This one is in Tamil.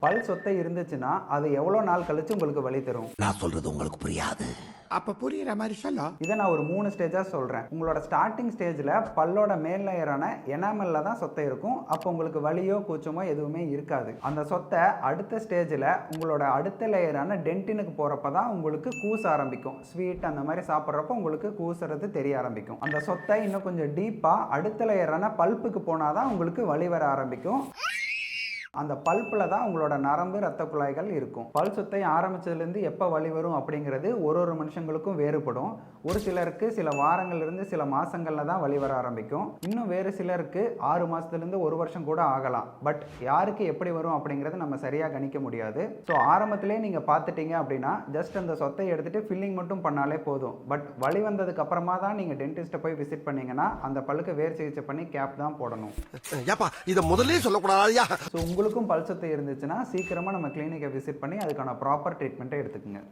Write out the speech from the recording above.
பல் சொத்தை இருந்துச்சுன்னா அது எவ்வளோ நாள் கழிச்சு உங்களுக்கு வலி தரும்? நான் சொல்றது உங்களுக்கு புரியாது. அப்ப புரியுற மாதிரி சொல்ல. இதை நான் ஒரு 3 ஸ்டேஜாக சொல்கிறேன். உங்களோட ஸ்டார்டிங் ஸ்டேஜில் பல்லோட மேல் லேயரான எனாமலில் தான் சொத்தை இருக்கும். அப்போ உங்களுக்கு வலியோ கூச்சமோ எதுவுமே இருக்காது. அந்த சொத்தை அடுத்த ஸ்டேஜில் உங்களோட அடுத்த லேயரான டென்டினுக்கு போகிறப்ப தான் உங்களுக்கு கூச ஆரம்பிக்கும். ஸ்வீட் அந்த மாதிரி சாப்பிட்றப்போ உங்களுக்கு கூசுறது தெரிய ஆரம்பிக்கும். அந்த சொத்தை இன்னும் கொஞ்சம் டீப்பாக அடுத்த லேயரான பல்ப்புக்கு போனால் தான் உங்களுக்கு வலி வர ஆரம்பிக்கும். அந்த பல்பில் தான் உங்களோட நரம்பு ரத்த குழாய்கள் இருக்கும். பல் சொத்தை ஆரம்பிச்சதுலேருந்து எப்போ வலி வரும் அப்படிங்கிறது ஒரு மனுஷங்களுக்கும் வேறுபடும். ஒரு சிலருக்கு சில வாரங்கள்லேருந்து சில மாதங்களில் தான் வலி வர ஆரம்பிக்கும். இன்னும் வேறு சிலருக்கு 6 மாதத்துலேருந்து 1 வருஷம் கூட ஆகலாம். பட் யாருக்கு எப்படி வரும் அப்படிங்கிறது நம்ம சரியாக கணிக்க முடியாது. ஸோ ஆரம்பத்திலே நீங்கள் பார்த்துட்டீங்க அப்படின்னா ஜஸ்ட் அந்த சொத்தை எடுத்துகிட்டு ஃபில்லிங் மட்டும் பண்ணாலே போதும். பட் வலி வந்ததுக்கு அப்புறமா தான் நீங்கள் டென்டிஸ்ட்டை போய் விசிட் பண்ணீங்கன்னா அந்த பல்லுக்கு வேர் சிகிச்சை பண்ணி கேப் தான் போடணும். இதை முதல்ல சொல்லக்கூடாதா? ஸோ உங்களுக்கும் பல் சொத்தை இருந்துச்சுன்னா சீக்கிரமாக நம்ம கிளினிக்கை விசிட் பண்ணி அதுக்கான ப்ராப்பர் ட்ரீட்மெண்ட்டை எடுத்துக்கோங்க.